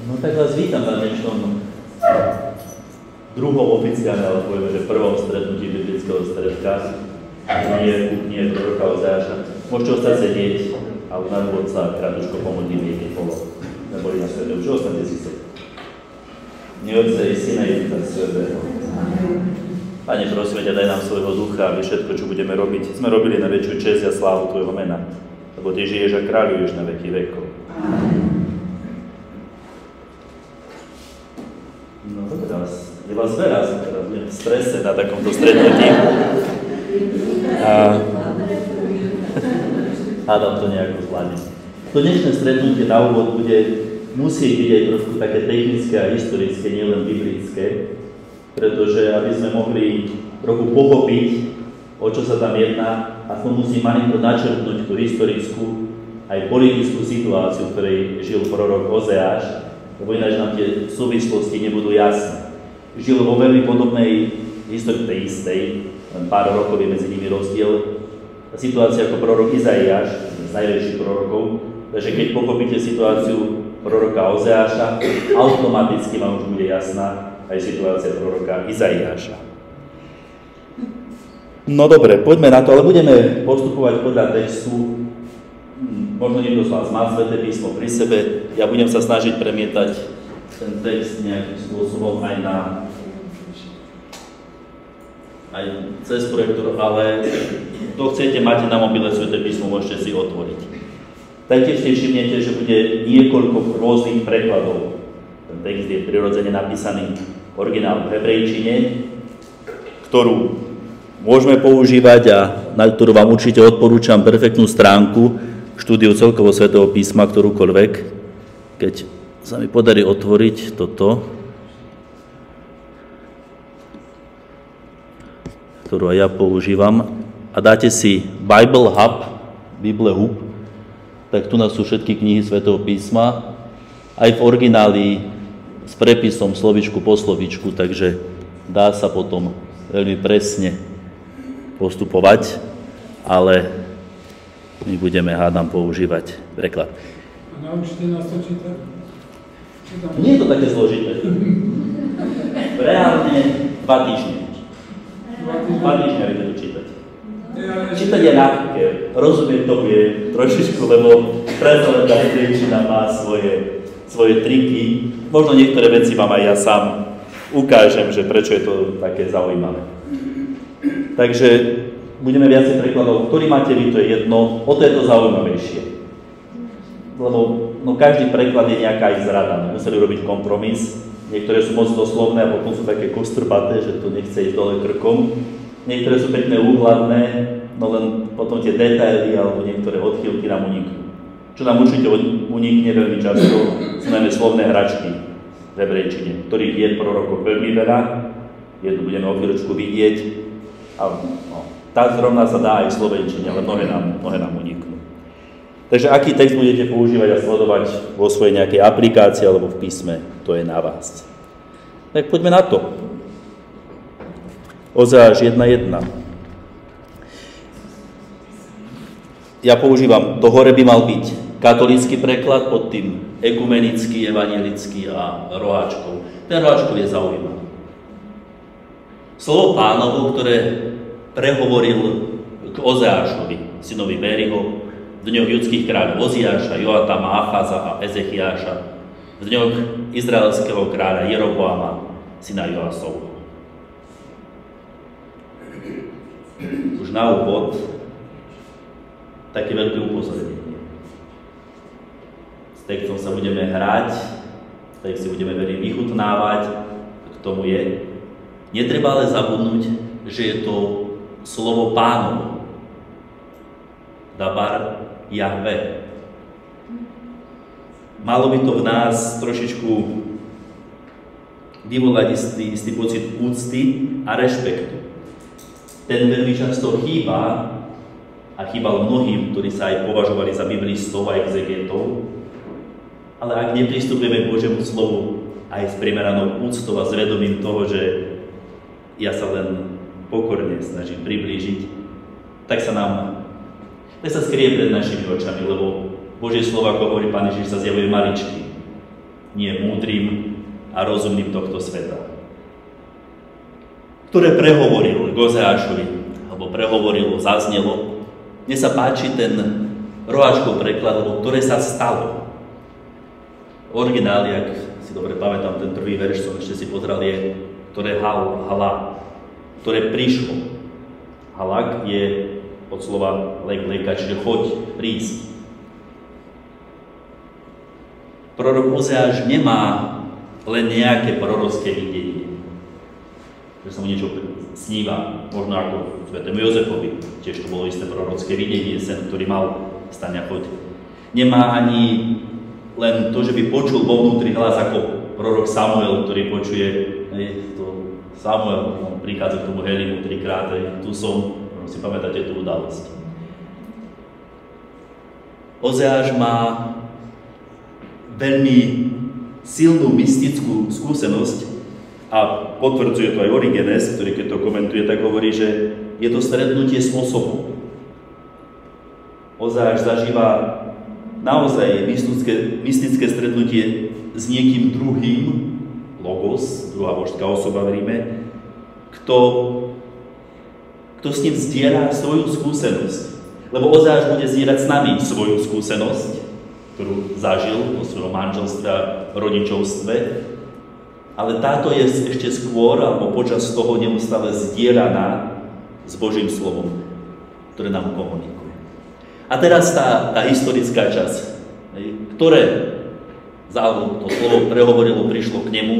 No tak vás vítam na dnešnom druhom oficiálne, ale povieme, že prvom stretnutí biblického stredka. Nie proroka Ozeáša. Môžete ostať sedieť, ale na úvod sa krátko pomodlíme, keď neboli na svetom. Čo ostanete si sedieť? Otca i Syna i Ducha Svätého. Pane, prosíme ťa, daj nám svojho ducha, aby všetko, čo budeme robiť, sme robili na väčšiu česť a slávu tvojho mena. Lebo ty žiješ a kráľuješ na veky vekov. No to je vás veľa, teraz budem v strese na takomto stretnutí. Hádam to nejako zvládnem. To dnešné stretnutie na úvod bude musieť byť aj trošku také technické a historické, nielen biblické, pretože aby sme mohli trochu pochopiť, o čo sa tam jedná, aspoň musí malinko načrtnúť tú historickú aj politickú situáciu, v ktorej žil prorok Ozeáš, lebo ináč nám tie súvislosti nebudú jasné. Žil vo veľmi podobnej histórii, tej istej, len pár rokov je medzi nimi rozdiel. Situácia ako prorok Izaiáš, z najväčších prorokov, takže keď pochopíte situáciu proroka Ozeáša, automaticky vám už bude jasná aj situácia proroka Izaiáša. No dobre, poďme na to, ale budeme postupovať podľa textu. Možno niekto z vás má Sväté písmo pri sebe, ja budem sa snažiť premietať ten text nejakým spôsobom aj cez projektor, ale to chcete, máte na mobile Sväté písmo, môžete si otvoriť. Taktiež si všimnete, že bude niekoľko rôznych prekladov. Ten text je prirodzene napísaný v originálu v hebrejčine, ktorú môžeme používať a na ktorú vám určite odporúčam perfektnú stránku štúdiu celkovo Svätého písma, ktorúkoľvek. Keď sa mi podarí otvoriť toto, ktorú aj ja používam, a dáte si Bible Hub, tak tu nás sú všetky knihy Svätého písma, aj v origináli s prepisom slovíčku po slovíčku, takže dá sa potom veľmi presne postupovať, ale my budeme, hádam, používať preklad. A naučite nás to čítať? Nie je to také zložité. Reálne 2 týždne. 2 týždne viete to čítať. Čítať je ľahké. Rozumieť to bude trošičku, lebo predsa len tá hebrejčina má svoje triky. Možno niektoré veci vám aj ja sám ukážem, že prečo je to také zaujímavé. Takže budeme viacej prekladov, ktorý máte vy, to je jedno, o to je to zaujímavejšie. Lebo každý preklad je nejaká aj zrada, museli robiť kompromis, niektoré sú moc doslovné a potom sú také kostrbaté, že to nechce ísť dole krkom, niektoré sú pekné úhladné, no len potom tie detaily alebo niektoré odchýlky nám uniknú. Čo nám určite unikne veľmi často, sú najmä slovné hračky v hebrejčine, ktorých je prorokov veľmi veľa, jednu budeme o chvíľočku vidieť, a tá zrovna sa dá aj v slovenčine, ale mnohé nám uniknú. Takže aký text budete používať a sledovať vo svojej nejakej aplikácii alebo v písme, to je na vás. Tak poďme na to. Ozeáš 1.1. Ja používam, to hore by mal byť katolícky preklad, pod tým ekumenický, evanjelický a roháčkov. Ten roháčkov je zaujímavý. Slovo Pánovo, ktoré prehovoril k Ozeášovi, synovi Bériho, v dňoch judských kráľov Oziáša, Joatama, Acháza a Ezechiáša, v dňoch izraelského kráľa Jeroboama, syna Joasovho. Už na úvod také veľké upozornenie. S textom sa budeme hrať, text si budeme veľmi vychutnávať, k tomu je. Netreba ale zabudnúť, že je to slovo Pánovo. Dabar Jahve. Malo by to v nás trošičku vyvolať istý pocit úcty a rešpektu. Ten veľmi často chýba a chýbal mnohým, ktorí sa aj považovali za biblistov a exegetov. Ale ak nepristupujeme k Božiemu slovu aj s primeranou úctou a zvedomím toho, že ja sa len pokorne snažím priblížiť, tak sa skrie pred našimi očami, lebo Božie slovo, ako hovorí Pán Ježiš, sa zjavuje maličký. nie múdrym a rozumným tohto sveta. Ktoré prehovoril k Ozeášovi, alebo prehovoril, zaznelo. Mne sa páči ten roháčkov preklad, lebo ktoré sa stalo. Originál, ak si dobre pamätám, ten prvý verš som ešte si pozrel, je, ktoré hala, ktoré prišlo. Halak je od slova leka, čiže choď, prísť. Prorok Ozeáš nemá len nejaké prorocké videnie, že sa mu niečo sníva, možno ako svätému Jozefovi, tiež to bolo isté prorocké videnie, sen, ktorý mal stane a choď. Nemá ani len to, že by počul vo vnútri hlas ako prorok Samuel, ktorý počuje, Samuel, on prichádza k tomu Helimu 3-krát, tu som, si pamätáte tú udalosť. Ozeáš má veľmi silnú mystickú skúsenosť a potvrdzuje to aj Origenes, ktorý keď to komentuje, tak hovorí, že je to stretnutie s osobou. Ozeáš zažíva naozaj mystické stretnutie s niekým druhým, Logos, druhá božská osoba v Ríme, kto s ním zdieľa svoju skúsenosť. Lebo Ozeáš bude zdieľať s nami svoju skúsenosť, ktorú zažil vo svojom manželstve a rodičovstve, ale táto je ešte skôr, alebo počas toho neustále zdieľaná s Božím slovom, ktoré nám komunikuje. A teraz tá historická časť, ktoré to slovo prehovorilo, prišlo k nemu,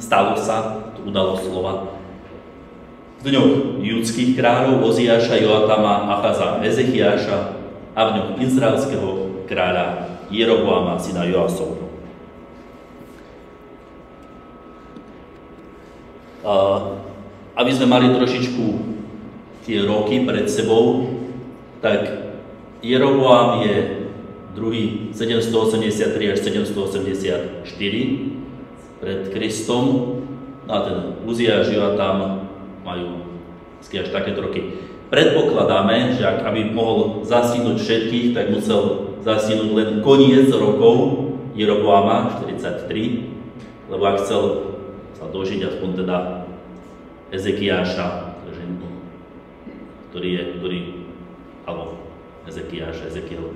stalo sa, to udalo slova, v dňoch judských kráľov Oziáša, Joatama, Achaza, Ezechiáša a v dňoch izraelského kráľa Jeroboama, syna Joasovho. Aby sme mali trošičku tie roky pred sebou, tak Jeroboam je druhý 783 až 784 pred Kristom, a ten Uziáš, Joatam majú až takéto roky. Predpokladáme, že aby mohol zasiahnuť všetkých, tak musel zasiahnuť len koniec rokov Jeroboama, 43, lebo ak chcel sa dožiť aspoň teda Ezekiáša, alebo Ezekiel,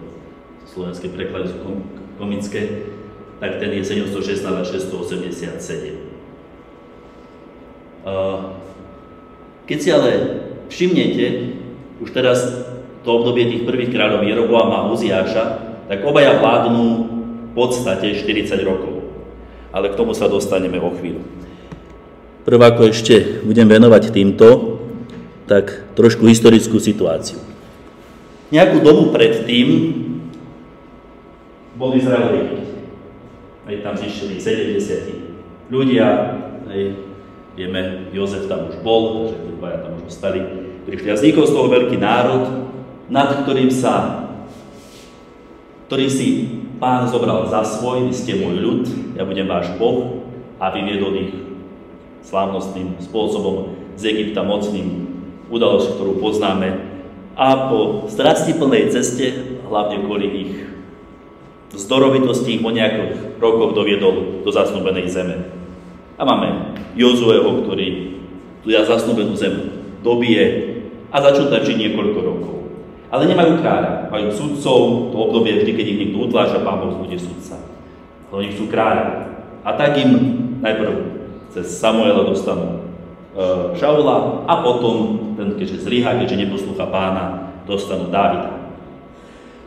slovenské preklady sú komické, tak ten je 716 a 687. Keď si ale všimnete, už teraz to obdobie tých prvých kráľov Jeroboama a Uziáša, tak obaja vládnu v podstate 40 rokov. Ale k tomu sa dostaneme o chvíľu. Prv ako ešte budem venovať týmto, tak trošku historickú situáciu. Nejakú dobu predtým bol Izrael v Egypte. Tam zišli 70 ľudia, vieme, Jozef tam už bol, že dvaja tam už ostali, prišli a vznikol z toho veľký národ, nad ktorý si Pán zobral za svoj, vy ste môj ľud, ja budem váš Boh, a vyviedol ich slávnostným spôsobom z Egypta, mocným udalosť, ktorú poznáme, a po strastiplnej ceste, hlavne kvôli ich vzdorovitosti, ich o nejakých rokoch doviedol do zasnúbenej zeme. A máme Jozueho, ktorý tu zasnúbenú zem dobije a začnú tam žiť niekoľko rokov. Ale nemajú kráľa, majú sudcov, to obdobie vždy, keď ich niekto utláča, Pán Boh bude sudca. Ale oni chcú kráľa. A tak im najprv cez Samuela dostanú Šaula a potom, keďže zlyhá, keďže neposlúcha Pána, dostanú Dávida.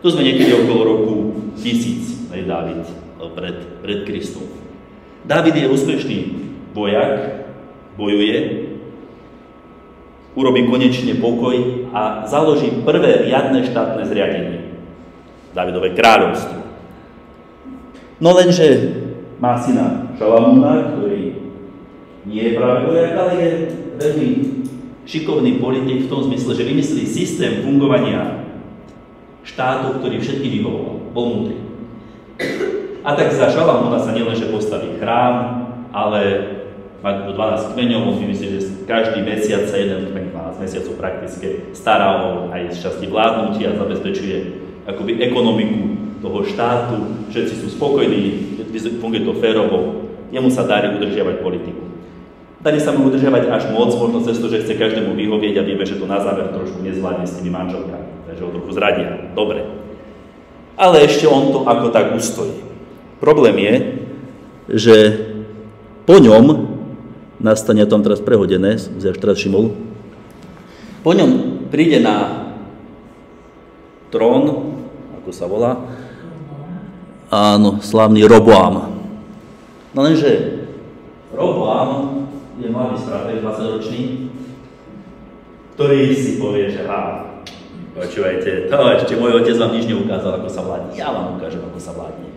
Tu sme niekedy okolo roku 1000, Dávid, pred Kristom. Dávid je úspešný vojak, bojuje, urobí konečne pokoj a založí prvé riadne štátne zriadenie. Dávidové kráľovstvo. No lenže má syna Šalamúna, ktorý nie je práve vojak, ale je veľmi šikovný politik v tom zmysle, že vymyslí systém fungovania štátu, ktorý všetky vyhovoval. Bol múdry. A tak za Šalamúna sa nielenže postaví chrám, ale má 12 kmeňov, on vymyslí, že každý mesiac sa jeden kmeň, 12 mesiacov prakticky, stará o aj časti vládnutia a zabezpečuje akoby ekonomiku toho štátu, všetci sú spokojní, funguje to férovo, jemu sa darí udržiavať politiku. Darí sa mu udržiavať až moc, možno cez to, že chce každému vyhovieť a vieme, že to na záver trošku nezvládne s tými manželkami, takže ho trochu zradia. Dobre. Ale ešte on to ako tak ustojí. Problém je, že po ňom nastane, tam teraz prehodené, som si až teraz všimol, po ňom príde na trón, ako sa volá, áno, slávny Roboám. No lenže Roboám je mladý stratég, 20-ročný, ktorý si povie, že počúvajte, to ešte môj otec vám nič neukázal, ako sa vládne. Ja vám ukážem, ako sa vládne.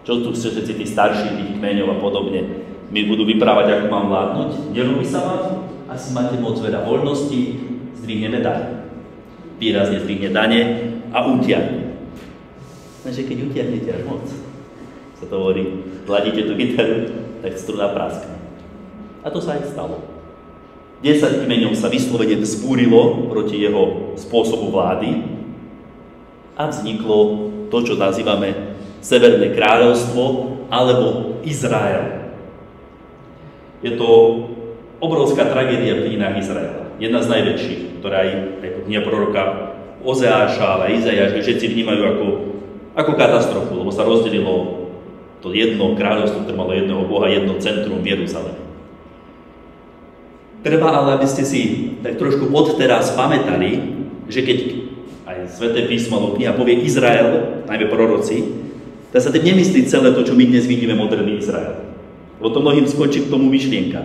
Čo tu všetci tí starší, tých kmeňov a podobne, mi budú vyprávať, ako mám vládnuť. Nerobí sa vám? Asi máte moc veľa voľnosti, zdvihneme dane. Výrazne zdvihne dane a utiahne. Takže keď utiahnete až moc, sa to hovorí, hladíte tú gitaru, tak struna praskne. A to sa aj stalo. 10 kmeňov sa vyslovene vzbúrilo proti jeho spôsobu vlády a vzniklo to, čo nazývame Severné kráľovstvo alebo Izrael. Je to obrovská tragédia v dejinách Izraela. Jedna z najväčších, ktorá aj po knihe proroka Ozeáša, ale Izaiáš, všetci vnímajú ako katastrofu, lebo sa rozdelilo to jedno kráľovstvo, ktoré malo jedného Boha, jedno centrum v Jeruzaleme. Treba ale, aby ste si tak trošku odteraz pamätali, že keď aj Sväté písmo alebo kniha povie Izrael, najmä proroci, tak sa tým nemyslí celé to, čo my dnes vidíme, moderný Izrael. Lebo to mnohým skončí k tomu myšlienka.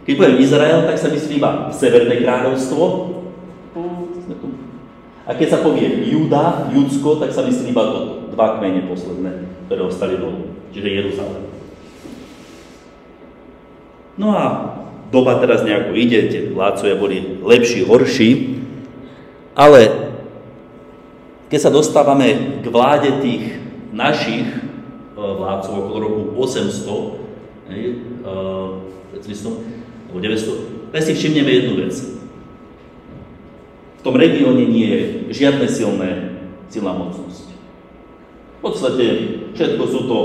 Keď poviem Izrael, tak sa myslí iba Severné kráľovstvo. A keď sa povie Júda, Judsko, tak sa myslí iba to dva kmene posledné, ktoré ostali dolu, čiže Jeruzalém. No a doba teraz nejako ide, tie vládcovia boli lepší, horší, ale keď sa dostávame k vláde tých našich vládcov okolo roku 800, alebo 900, tak si všimneme jednu vec. V tom regióne nie je žiadne silná mocnosť. V podstate všetko sú to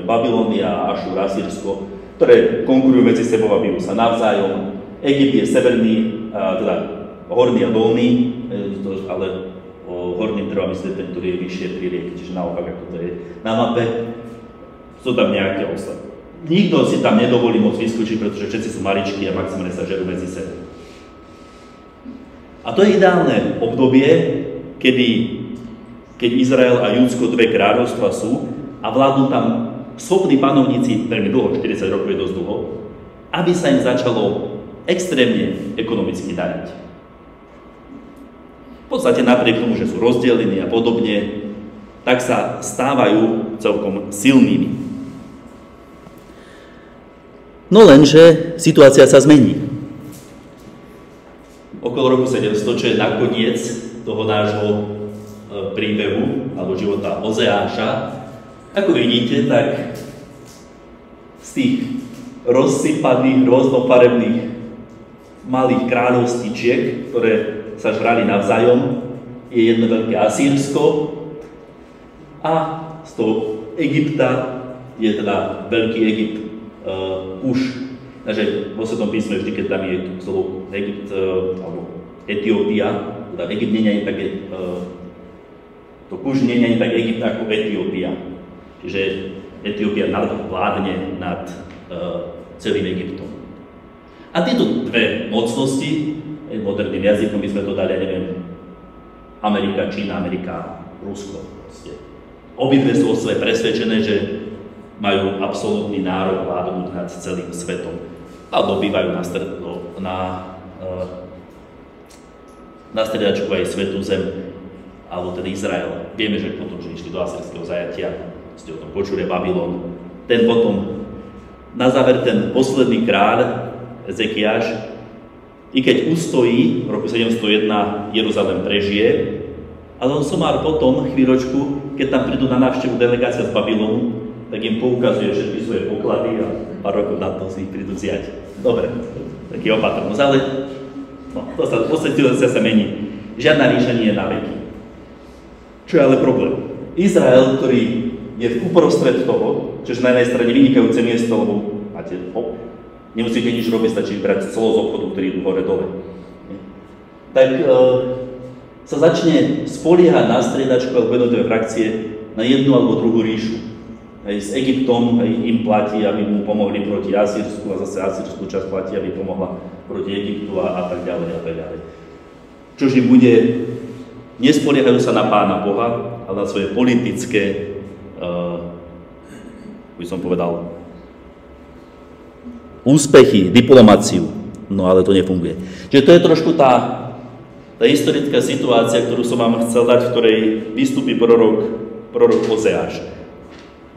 Babylonia, Ašúr, Asýrsko, ktoré konkurujú medzi sebou a bijú sa navzájom. Egypt je severný, teda horný a dolný, ale o horným treba myslieť ten, ktorý je vyššie pri rieke, čiže naopak, ako to je na mape. Sú tam nejaké ostatné. Nikto si tam nedovolí moc vyskúčiť, pretože všetci sú maličkí a maximálne sa žerú medzi sebou. A to je ideálne obdobie, keď Izrael a Júdsko, dve kráľovstva sú a vládnu tam schopní panovníci, veľmi dlho, 40 rokov je dosť dlho, aby sa im začalo extrémne ekonomicky dariť. V podstate napriek tomu, že sú rozdelení a podobne, tak sa stávajú celkom silnými. No lenže situácia sa zmení. Okolo roku 700, čo je nakoniec toho nášho príbehu alebo života Ozeáša, ako vidíte, tak z tých rozsypaných, rôznofarebných malých kráľovstičiek, ktoré sa žrali navzájom, je jedno veľké Asýrsko a z toho Egypta je teda veľký Egypt už. Takže vo Svetom písme vždy, keď tam je slovo Egypt alebo Etiópia, teda Egypt nie je tak, to Kuš nie je tak Egypt ako Etiópia. Čiže Etiópia vládne nad celým Egyptom. A tieto dve mocnosti, moderným jazykom by sme to dali, neviem, Amerika, Čína, Amerika, Rusko. Obidve sú o sebe presvedčené, že majú absolútny nárok vládnuť nad celým svetom a dobývajú na stredačku aj svätú zem, alebo ten Izrael. Vieme, že potom, že išli do asýrskeho zajatia, ste o tom počuli, Babylon. Ten potom, na záver ten posledný kráľ, Ezekiáš, i keď ustojí, v roku 701 Jeruzalém prežije, ale on somár potom, chvíľočku, keď tam prídu na návštevu delegácia z Babylonu, tak im poukazuje všetky svoje poklady a pár rokov na to si ich prídu vziať. Dobre, taký opatrnosť, ale to sa v podstate sa mení. Žiadna ríša nie je na veky. Čo je ale problém? Izrael, ktorý je uprostred toho, čiže na jednej strane vynikajúce miesto, lebo máte, nemusíte nič robiť, stačí brať celo z obchodu, ktorý idú hore-dole. Tak sa začne spoliehať na striedačku alebo jednotlivé frakcie na jednu alebo druhú ríšu. S Egyptom im platí, aby mu pomohli proti Asýrsku a zase Asýrsku časť platí, aby pomohla proti Egyptu a tak ďalej a tak ďalej. Čož im bude, nespoliehajú sa na Pána Boha, ale na svoje politické, by som povedal, úspechy, diplomáciu. No ale to nefunguje. Čiže to je trošku tá historická situácia, ktorú som vám chcel dať, v ktorej vystúpi prorok Ozeáš.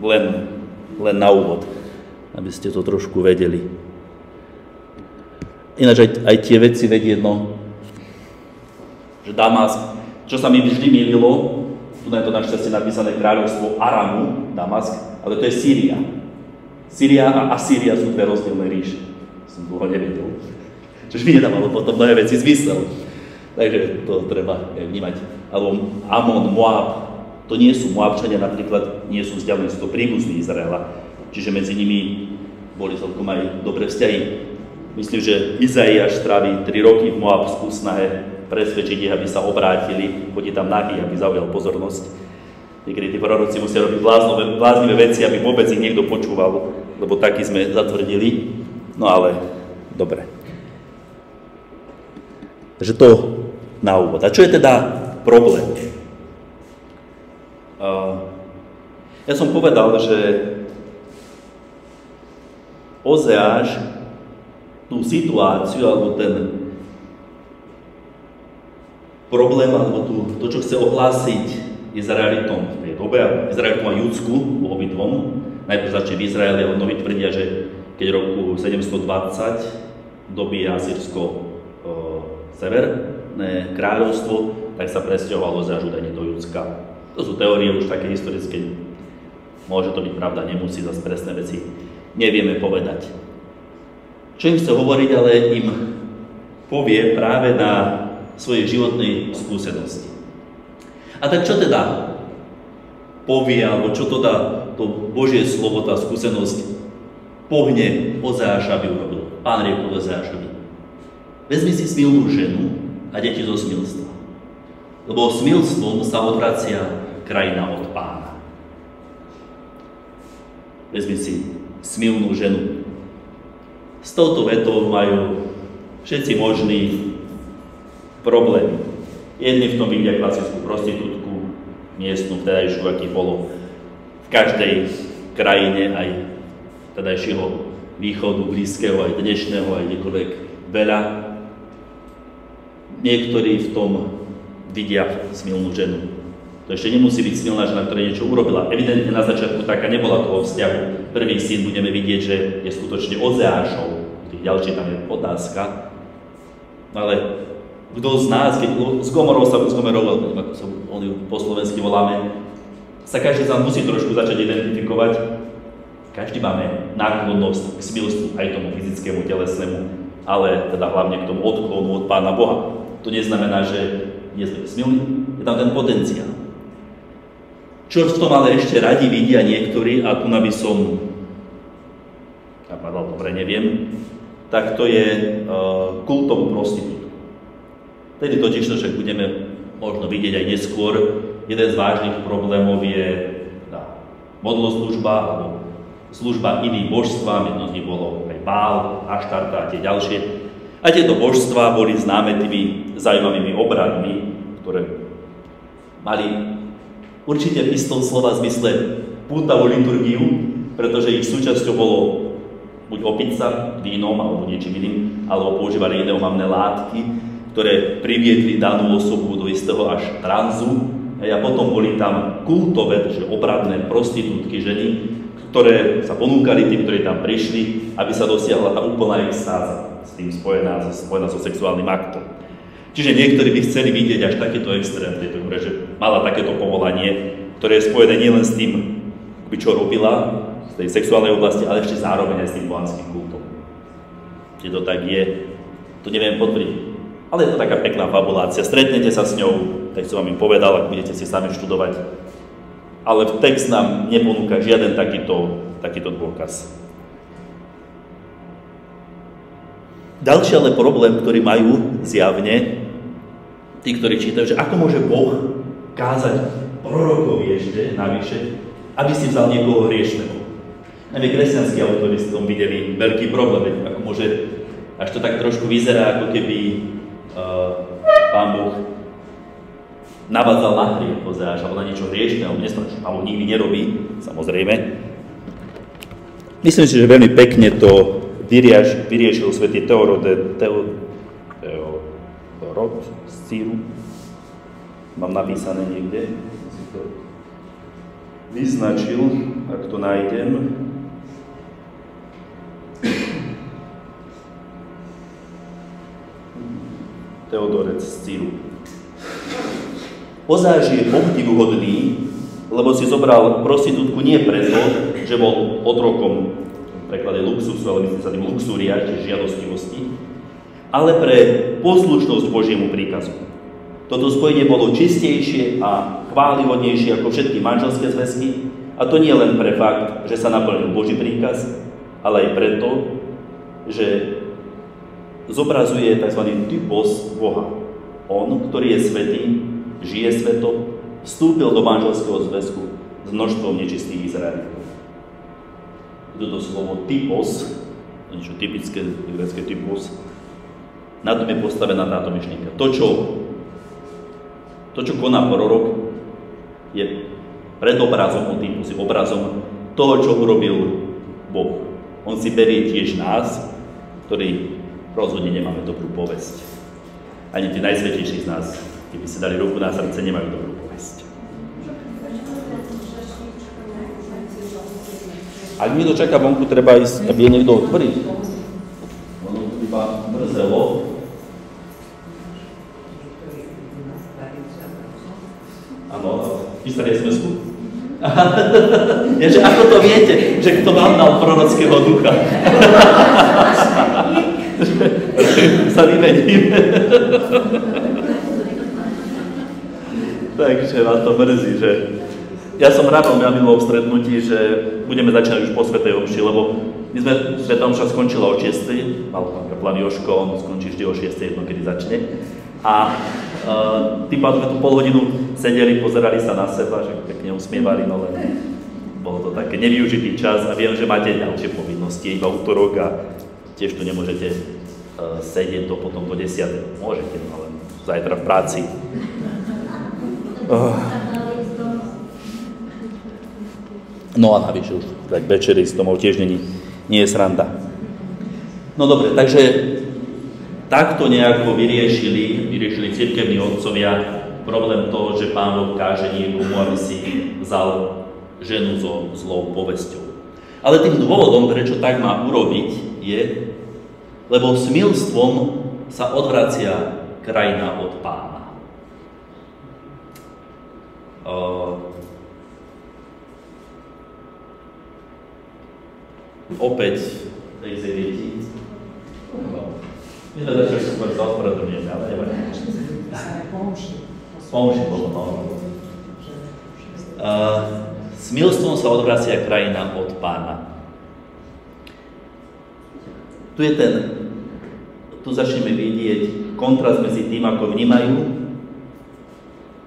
Len na úvod, aby ste to trošku vedeli. Ináč aj tie veci vedie jedno, že Damask, čo sa mi vždy mýlilo, tu je to našťastie napísané kráľovstvo Aramu, Damask, ale to je Sýria. Sýria a Asýria sú dve rozdielne ríše. Som dlho nevedel. Čož mi nedávalo potom mnohé veci zmysel. Takže to treba vnímať. Alebo Amon, Moab, to nie sú Moabčania napríklad, nie sú vzdialení, sú to príbuzní Izraela. Čiže medzi nimi boli celkom aj dobré vzťahy. Myslím, že Izaiáš stráví 3 roky v Moabsku v snahe presvedčiť ich, aby sa obrátili, chodí tam nahý, aby zaujal pozornosť. Niekedy tí proroci musia robiť bláznivé veci, aby vôbec ich niekto počúval, lebo taký sme zatvrdili. No ale, dobre. Takže to na úvod. A čo je teda problém? Ja som povedal, že Ozeáš tú situáciu, alebo ten problém, alebo to, čo chce ohlásiť Izraelitom v tej dobe, Izraelitom a Judsku, obidvom. Najprv začne v Izraeli, ale mnohí tvrdia, že keď roku 720 dobí Asýrsko severné kráľovstvo, tak sa presťahovalo za Žudanie do Judska. To sú teórie už také historické. Môže to byť pravda, nemusí, zase presné veci nevieme povedať. Čo im chce hovoriť, ale im povie práve na svojej životnej skúsenosti. A tak čo teda povie, alebo čo to dá to Božie slovo, tá skúsenosť pohne Ozeáša, aby urobil? Pán riekol Ozeášovi: vezmi si smilnú ženu a deti zo smilstva, lebo smilstvom sa odvracia krajina od Pána. Vezmi si smilnú ženu. S touto vetou majú všetci možní problémy. Jedni v tom vidia klasickú prostitútku, miestnu, vtedajšiu, aký bolo v každej krajine, aj vtedajšieho východu, blízkeho, aj dnešného, aj kdekoľvek veľa. Niektorí v tom vidia smilnú ženu. To ešte nemusí byť smilná žena, ktorá niečo urobila. Evidentne na začiatku taká nebola toho vzťahu. Prvý syn budeme vidieť, že je skutočne Ozeášov. Tých ďalších tam je otázka. Ale kto z nás, keď s Gomorou, ako sa on ju po slovensky voláme, sa každý z nás musí trošku začať identifikovať. Každý máme náklonnosť k smilstvu, aj tomu fyzickému, telesnému, ale teda hlavne k tomu odklonu od Pána Boha. To neznamená, že nie sme smilní, je tam ten potenciál. Čo v tom ale ešte radi vidia niektorí, a tu by som napadal, dobre, neviem, tak to je kultovú prostitútku. Tedy totiž to, že budeme možno vidieť aj neskôr, jeden z vážnych problémov je modloslužba alebo služba iným božstvám, jedno z nich bolo aj Bál, Aštarta a tie ďalšie. A tieto božstvá boli známe tými zaujímavými obradmi, ktoré mali určite v istom slova zmysle pútavú liturgiu, pretože ich súčasťou bolo buď opica vínom alebo niečím iným, alebo používali iné omamné látky, ktoré priviedli danú osobu do istého až tranzu. A potom boli tam kultové, že obradné prostitútky ženy, ktoré sa ponúkali tým, ktorí tam prišli, aby sa dosiahla tá úplná extáza, s tým spojená so sexuálnym aktom. Čiže niektorí by chceli vidieť až takéto extrém tejto hre, že mala takéto povolanie, ktoré je spojené nielen s tým, čo robila z tej sexuálnej oblasti, ale ešte zároveň aj s tým pohanským kultom. Čiže to tak je, to neviem potvrdiť. Ale je to taká pekná fabulácia. Stretnete sa s ňou, tak som vám im povedal, ak budete si sami študovať. ale text nám neponúka žiaden takýto dôkaz. Ďalší ale problém, ktorý majú zjavne tí, ktorí čítajú, že ako môže Boh kázať prorokovi ešte navyše, aby si vzal niekoho hriešného. Najmä kresťanskí autori s tom videli veľký problém, ako môže, až to tak trošku vyzerá, ako keby Pán Boh navádzal na hriech, alebo na niečo hriešné, alebo nespračne, Pán Boh nikdy nerobí, samozrejme. Myslím si, že veľmi pekne to vyriešil svätý Teodorot z Círu. Mám napísané niekde. Si to vyznačil, ak to nájdem. Teodorec z Círu. Ozáž je obdivuhodný, lebo si zobral prostitútku nie preto, že bol otrokom, v preklade luxusu, ale myslím sa tým luxúria, čiže žiadostivosti, ale pre poslušnosť Božiemu príkazu. Toto spojenie bolo čistejšie a chválihodnejšie ako všetky manželské zväzky, a to nie len pre fakt, že sa naplnil Boží príkaz, ale aj preto, že zobrazuje tzv. Typos Boha. On, ktorý je svätý, žije sveto, vstúpil do manželského zväzku s množstvom nečistých Izraelitov. Toto slovo typos, niečo typické, grécke typos, na tom je postavená táto myšlienka. To, čo koná prorok, je predobrazom, typos je obrazom toho, čo urobil Boh. On si berie tiež nás, ktorí rozhodne nemáme dobrú povesť. Ani tí najsvätejší z nás, keby si dali ruku na srdce, nemajú dobrú povesť. Ak niekto čaká vonku, treba ísť, aby je niekto otvorí. Ono tu iba mrzelo. Áno, písali SMS-ku? Ježe, ako to viete, že kto vám dal prorockého ducha? Sa vymením. Takže vás to mrzí, že ja som rád na minulom stretnutí, že budeme začínať už po svätej omši, lebo my sme svätá omša skončila o 6:00, mal pán kaplan Joško, on skončí vždy o 6:00, kedy začne. A tým pádom sme tu pol hodinu sedeli, pozerali sa na seba, že pekne usmievali, no len bolo to také nevyužitý čas a viem, že máte ďalšie povinnosti, iba útorok a tiež tu nemôžete sedieť do potom do 10:00. Môžete, ale zajtra v práci. No a navyše už tak večeri z domov tiež nie je sranda. No dobre, takže takto nejako vyriešili cirkevní otcovia problém toho, že Pán Boh káže niekomu, aby si vzal ženu so zlou povesťou. Ale tým dôvodom, prečo tak má urobiť, je, lebo smilstvom sa odvracia krajina od Pána. Opäť tej deti. My sme začali skôr sa ospravedlňujeme, ale nevadí. Pomôžte bolo, no. Smilstvom sa odvracia krajina od Pána. Tu začneme vidieť kontrast medzi tým, ako vnímajú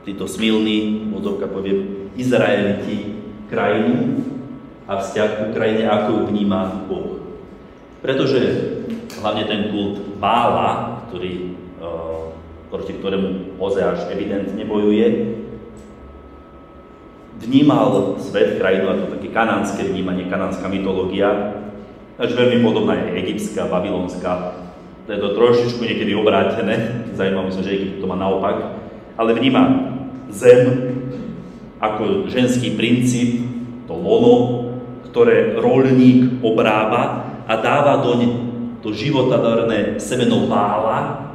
títo smilní, mozdovka povie, Izraeliti krajinu a vzťah k krajine, ako ju vníma Boh. Pretože hlavne ten kult Bála, proti ktorému Ozeáš evidentne bojuje, vnímal svet, krajinu, ako také kanánske vnímanie, kanánska mytológia, až veľmi podobná je egyptská, babylonská. To je to trošičku niekedy obrátené, zaujímavé sa, že Egypt to má naopak, ale vníma zem ako ženský princíp, to lono, ktoré roľník obrába a dáva doň to životadarné semeno Bála.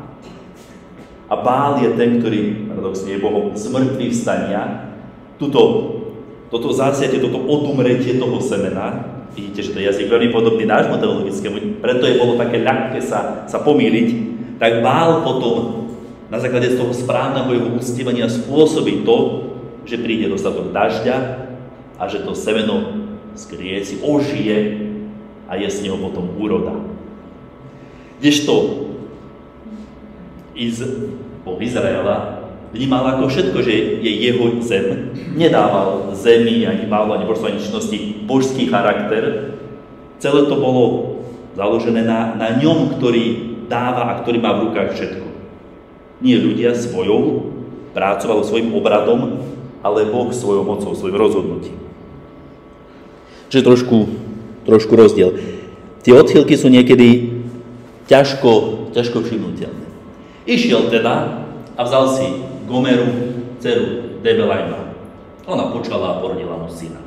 A Bál je ten, ktorý, paradoxne je Bohom zmrtvých vstania. Toto zásiate, toto odumretie toho semena, vidíte, že to je jazyk veľmi podobný nášmu teologickému, preto je bolo také ľahké sa pomýliť, tak Bál potom na základe z toho správneho jeho uctievania spôsobí to, že príde dostatok dažďa, a že to semeno skrie si ožije a je z neho potom úroda. Kdežto Boh Izraela vnímal ako všetko, že je jeho zem, nedával zemi, ani málo, ani božstvo, ani činnosti božský charakter. Celé to bolo založené na ňom, ktorý dáva a ktorý má v rukách všetko. Nie ľudia svojou prácou alebo svojim obradom, ale Boh svojou mocou, svojim rozhodnutím. Čiže trošku rozdiel. Tie odchýlky sú niekedy ťažko všimnutelné. Išiel teda a vzal si Gomeru, dceru Debelajma. Ona počala a porodila mu syna.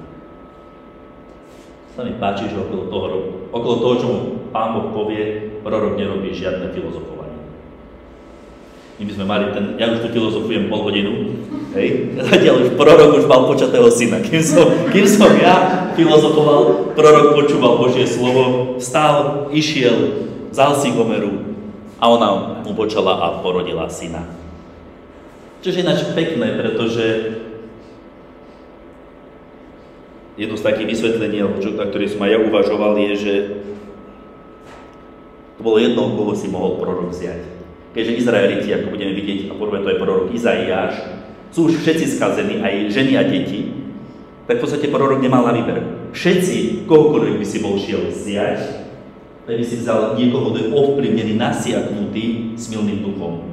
Sa mi páči, že okolo toho, čo mu Pán Boh povie, prorok nerobí žiadne filozofovanie. My by sme mali ja už tu filozofujem pol hodinu, hej, zatiaľ už prorok už mal počatého syna. Kým som ja filozofoval, prorok počúval Božie slovo, vstal, išiel, vzal si Gomeru a ona mu počala a porodila syna. Čo je ináč pekné, pretože jedno z takých vysvetlení, na ktoré som aj ja uvažoval, je, že to bolo jedno, koho si mohol prorok vziať. Keďže Izraeliti, ako budeme vidieť, a povie to aj prorok Izaiáš, sú už všetci skazení, aj ženy a deti, tak v podstate prorok nemal na výber. Všetci, kohokoľvek by si bol šiel vziať, tak by si vzal niekoho, kto je ovplyvnený, nasiaknutý smilným duchom,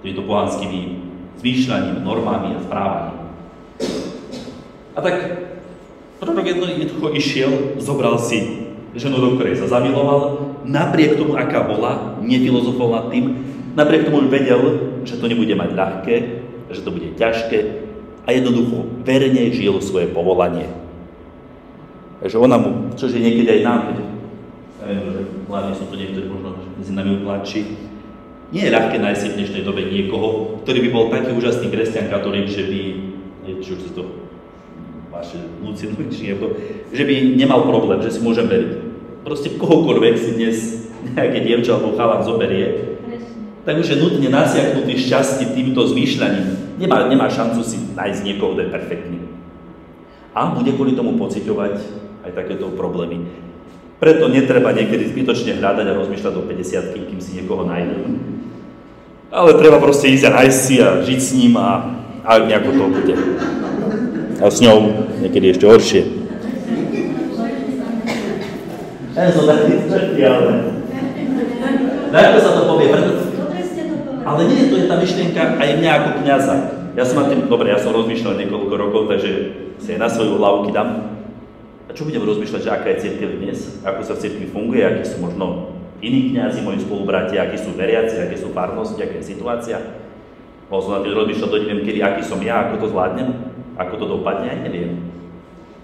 týmto pohanskými zmýšľaním, normami a správaním. A tak prorok jednoducho išiel, zobral si ženu, do ktorej sa zamiloval, napriek tomu, aká bola, nefilozofoval nad tým, napriek tomu vedel, že to nebude mať ľahké, že to bude ťažké a jednoducho verne žil svoje povolanie. Takže ona mu, čože niekedy aj nám, ja viem, že hlavne sú tu niektorí možno medzi nami mladší, nie je ľahké nájsť si v dnešnej dobe niekoho, ktorý by bol taký úžasný kresťan katolík, že by, čo si to vaše že by nemal problém, že si môžem veriť. Proste kohokoľvek si dnes nejaké dievča alebo chalan zoberie, tak už je nutne nasiaknutý šťastí týmto zmýšľaním. Nemá šancu si nájsť niekoho, kto je perfektný. A bude kvôli tomu pociťovať aj takéto problémy. Preto netreba niekedy zbytočne hľadať a rozmýšľať do 50-ky, kým si niekoho nájdem. Ale treba proste ísť a nájsť si a žiť s ním a nejako to bude. A s ňou niekedy ešte horšie. Ja som taký stretý, ale... Ako sa to povie? Ale nie, to je tá myšlienka aj mňa ako kňaza. Ja som rozmýšľal niekoľko rokov, takže si aj na svoju hlavu dám. A čo budem rozmýšľať, že aká je cirkev dnes? Ako sa v cirkvi funguje? Akí sú možno iní kňazi, moji spolubratia? Akí sú veriaci? Aké sú farnosti? Aká je situácia? Mohol som na tým rozmýšľať, neviem kedy, aký som ja, ako to zvládnem? Ako to dopadne? Ja neviem.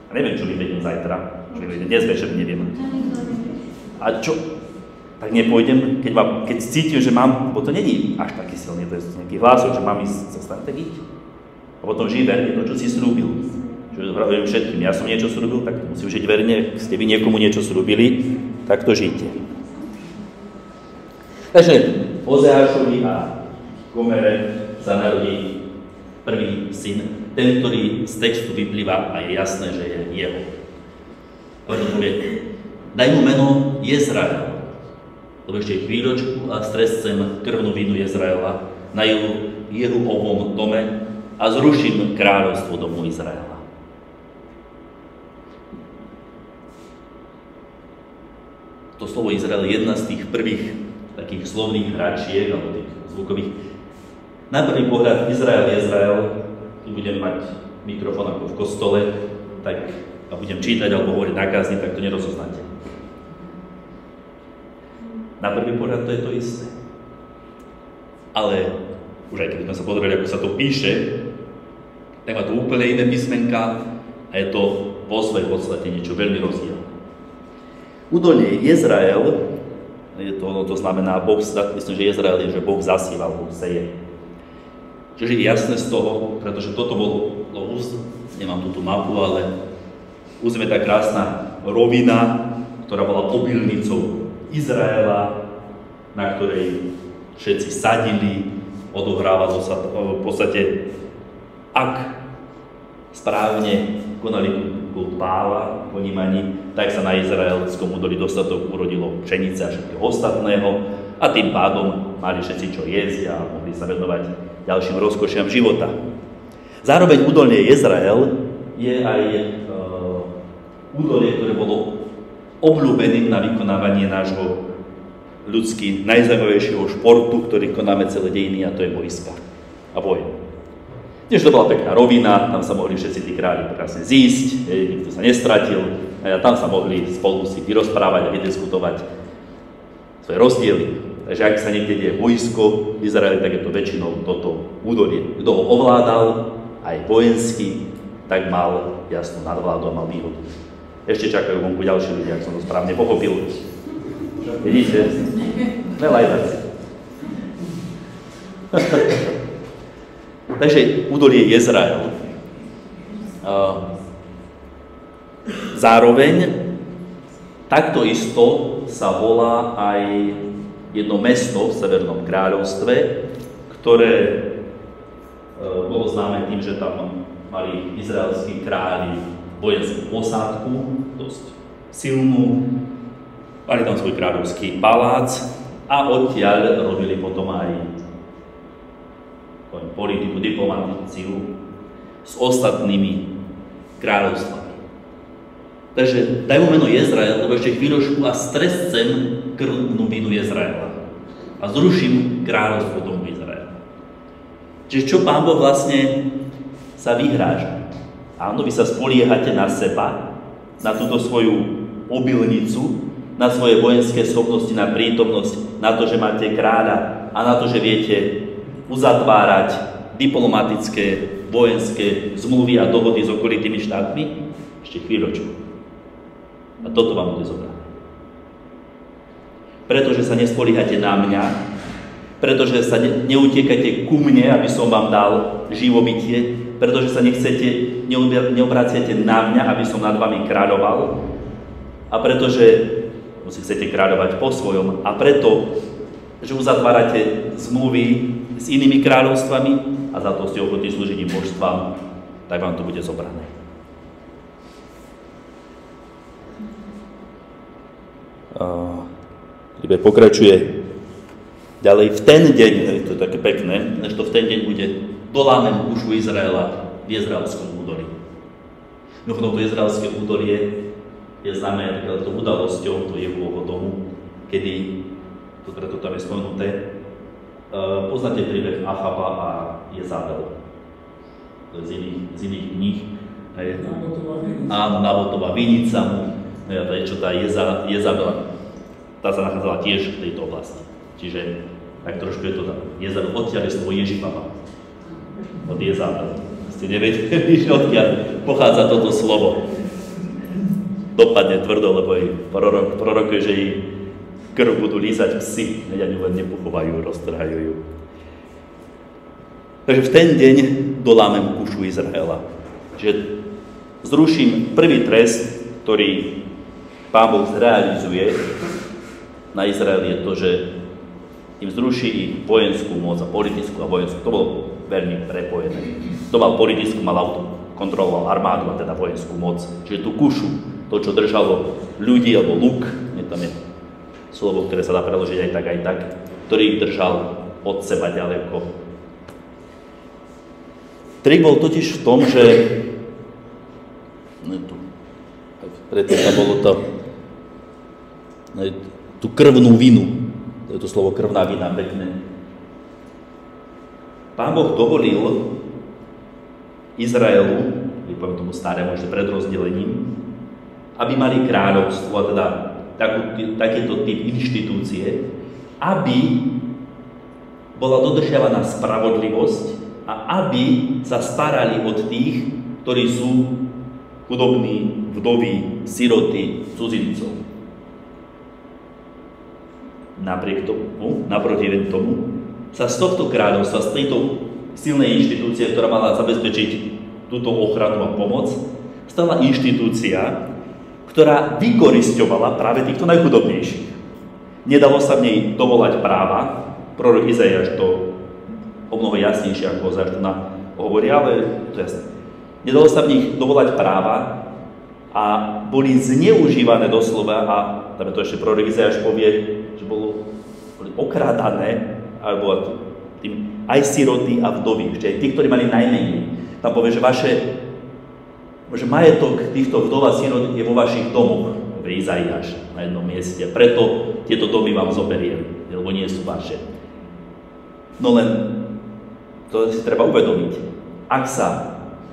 A neviem, čo vyvediem zajtra. Čo vyvediem dnes večer, neviem. A čo? Tak nepôjdem, keď cítim, že mám, bo to není až taký silný, to je nejaký hlasok, že mám ísť sa stane, tak íď. A potom žij verne to, čo si slúbil. Čo vravím všetkým, ja som niečo slúbil, tak musím žiť verne, ak ste vy niekomu niečo slúbili, tak to žijte. Takže Ozeášovi a Gomere sa narodí prvý syn, ten, ktorý z textu vyplýva a je jasné, že je jeho. Daj mu meno Jezrael. Lebo ešte chvíľočku a strescem krvnú vínu Jezraela na Jehuovom dome a zruším kráľovstvo domu Izraela. To slovo Izrael je jedna z tých prvých takých slovných hračiek alebo tých zvukových. Na prvý pohľad Izrael, tu budem mať mikrofón ako v kostole, tak a budem čítať alebo hovoriť na kázni, tak to nerozoznáte. Na prvý pohľad to je to isté. Ale už aj keď sme sa pozreli, ako sa to píše, tak má to úplne iné písmenka a je to vo svojej podstate niečo veľmi rozdielne. Údolie Jezrael, to znamená Boh, myslím, že Jezrael je, že Boh zasíval, Boh seje. Čiže je jasné z toho, pretože toto bolo nemám tú mapu, ale územie tá krásna rovina, ktorá bola obilnicou Izraela, na ktorej všetci sadili, odohrávalo sa v podstate, ak správne konali kult Bála v ponímaní, tak sa na izraelskom údolí dostatok urodilo pšenice a všetkého ostatného a tým pádom mali všetci čo jesť a mohli sa venovať ďalším rozkošiam života. Zároveň údolie Jezrael je aj údolie, ktoré bolo obľúbeným na vykonávanie nášho ľudsky najzaujímavejšieho športu, ktorý konáme celé dejiny, a to je vojska a boj. Tiež to bola pekná rovina, tam sa mohli všetci tí králi krásne zísť, nikto sa nestratil, a tam sa mohli spolu si vyrozprávať a vydiskutovať svoje rozdiely. Takže ak sa niekde deje vojsko v Izraeli, tak je to väčšinou toto údolie. Kto ho ovládal, aj vojensky, tak mal jasnú nadvládu a mal výhodu. Ešte čakajú vonku ďalší ľudia, ak som to správne pochopil. Vidíte? Veľa aj tak. Takže údolie Jezrael. Zároveň takto isto sa volá aj jedno mesto v Severnom kráľovstve, ktoré bolo známe tým, že tam mali izraelskí králi vojenskú posádku, dosť silnú, mali tam svoj kráľovský palác a odtiaľ robili potom aj politiku, diplomatíciu s ostatnými kráľovstvami. Takže dajú meno Jezrael, lebo ešte chvíľočku a strescem krvnú vinu Jezraela a zruším kráľovstvo domu Izraela. Čiže čo Pán Boh vlastne sa vyhráža? Áno, vy sa spoliehate na seba, na túto svoju obilnicu, na svoje vojenské schopnosti, na prítomnosť, na to, že máte kráľa a na to, že viete uzatvárať diplomatické, vojenské zmluvy a dohody s okolitými štátmi? Ešte chvíľočku. A toto vám bude zobrať. Pretože sa nespoliehate na mňa, pretože sa neutiekate ku mne, aby som vám dal živobytie, pretože sa neobraciate na mňa, aby som nad vami kráľoval, a pretože si chcete kráľovať po svojom, a preto, že uzatvárate zmluvy s inými kráľovstvami a za to ste ochotní slúžiť im božstvám, tak vám to bude zobrané. Liber pokračuje ďalej. V ten deň, to je také pekné, než to v ten deň bude, dolámem kušu Izraela v izraelskom údolí. Mimochodom, to izraelské údolie je známe takou udalosťou do Jehovovho domu, kedy, to preto tam je spomenuté, poznáte príbeh Achaba a Jezabel. To je z iných kníh. Áno, Nabotová vinica mu. To je čo tá Jezabel. Tá sa nachádzala tiež v tejto oblasti. Čiže tak trošku je to tam. Jezabel, odtiaľ je slovo Ježibaba. Od Jezabel. Ste nevedeli, že odtiaľ pochádza toto slovo. Dopadne tvrdo, lebo jej prorokuje, že jej krv budú lízať psi, a ňu len nepochovajú, roztrhajú ju. Takže v ten deň dolámem kušu Izraela. Čiže zruším prvý trest, ktorý Pán Boh zrealizuje na Izrael, je to, že im zruší ich vojenskú moc a politickú a vojenskú. To bolo veľmi prepojené. To mal politickú, kontroloval armádu a teda vojenskú moc. Čiže tú kušu, to, čo držalo ľudí, alebo luk, tam je slovo, ktoré sa dá preložiť aj tak, ktorý ich držal od seba ďaleko. Trik bol totiž v tom, že preto tam bolo to tú krvnú vinu. To je to slovo krvná vina, pekné. Pán Boh dovolil Izraelu, poviem tomu starému, ešte pred rozdelením, aby mali kráľovstvo, a teda takýto typ inštitúcie, aby bola dodržiavaná spravodlivosť a aby sa starali od tých, ktorí sú chudobní, vdovy, siroty, cudzincov. Naproti tomu, sa z tohto kráľovstva, z tejto silnej inštitúcie, ktorá mala zabezpečiť túto ochranu a pomoc, stala inštitúcia, ktorá vykorisťovala práve týchto najchudobnejších. Nedalo sa v nej dovolať práva, prorok Izaiáš to o mnoho jasnejšie ako Hozeáš hovorí, ale to je jasné. Nedalo sa v nich dovolať práva, a boli zneužívané doslova, a tam to ešte prorok Izaiáš povie, že boli okrádané, alebo tým aj siroty a vdovy, ešte aj tí, ktorí mali najmenej. Tam povie, že že majetok týchto vdov a sirot je vo vašich domoch, povie Izaiáš na jednom mieste. Preto tieto domy vám zoberiem, lebo nie sú vaše. No len, to si treba uvedomiť, ak sa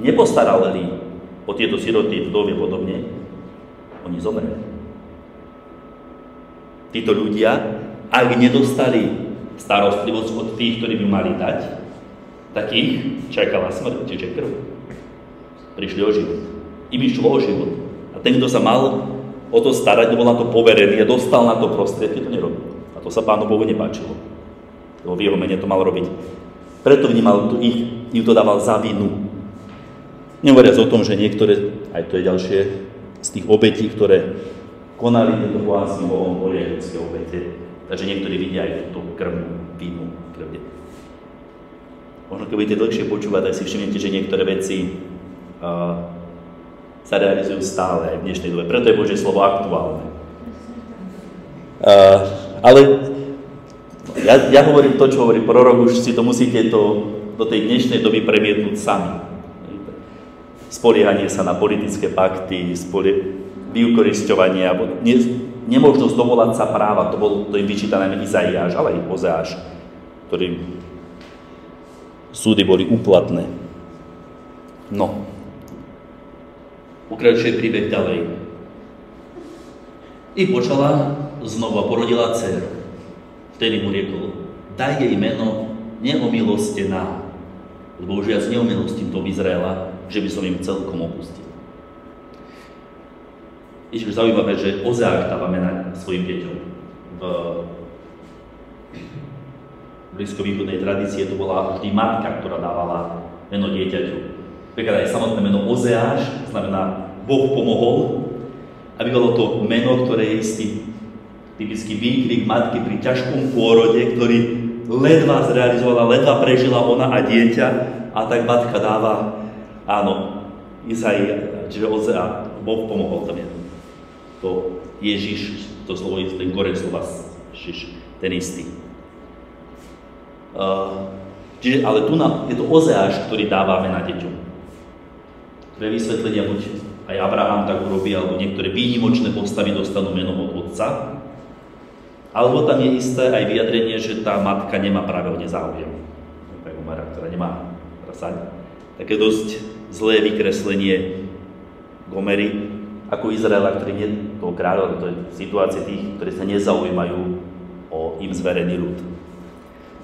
nepostarali o tieto siroty, vdovy a podobne, oni zomreli. Títo ľudia, ak nedostali starostlivosť od tých, ktorí by mali dať, tak ich čakala smrť, čiže krv. Prišli o život. Im išlo o život. A ten, kto sa mal o to starať, bol na to poverený a dostal na to prostriedky, to nerobil. A to sa Pánu Bohu nepáčilo. Lebo v jeho mene to mal robiť. Preto vnímal im to dával za vinu. Nehovoriac o tom, že niektoré, aj to je ďalšie, z tých obetí, ktoré konali tieto bohatství Bohom, boli aj ľudské obete. Takže niektorí vidia aj túto krvnú vinu krvne. Možno keď budete dlhšie počúvať, tak si všimnete, že niektoré veci sa realizujú stále aj v dnešnej dobe. Preto je Božie slovo aktuálne. Ale ja hovorím to, čo hovorí prorok, už si to musíte do tej dnešnej doby premietnúť sami. Spoliehanie sa na politické pakty, vyukorisťovanie, alebo nemožnosť dovolať sa práva, to im vyčíta najmä Izaiáš, ale aj Ozeáš, ktorým súdy boli úplatné. No. Pokračuje príbeh ďalej. I počala znovu a porodila dceru. Vtedy mu riekol, daj jej meno Neomilostená, lebo už viac neomilostím dom Izraela, že by som im celkom opustil. Ježiš, zaujímavé, že Ozeáš dáva mena svojim deťom. V blízkovýchodnej tradície to bola vždy matka, ktorá dávala meno dieťaťu. Napríklad aj samotné meno Ozeáš znamená Boh pomohol, aby bolo to meno, ktoré je istý typický výkrik matky pri ťažkom pôrode, ktorý ledva zrealizovala, ledva prežila ona a dieťa, a tak matka dáva, áno, Izaiáš, čiže Ozeáš, Boh pomohol, tam je to Ježiš, to slovo je ten koreň slova Ježiš, ten istý. Čiže, ale tu je to Ozeáš, ktorý dáva mena deťom. Pre vysvetlenia buď aj Abraham tak urobí, alebo niektoré výnimočné postavy dostanú meno od otca, alebo tam je isté aj vyjadrenie, že tá matka nemá práve o nezáujem. Ktorá nemá prasať. Také dosť zlé vykreslenie Gomery, ako Izraela, ktorý nie toho kráľa, to je situácia tých, ktorí sa nezaujímajú o im zverený ľud.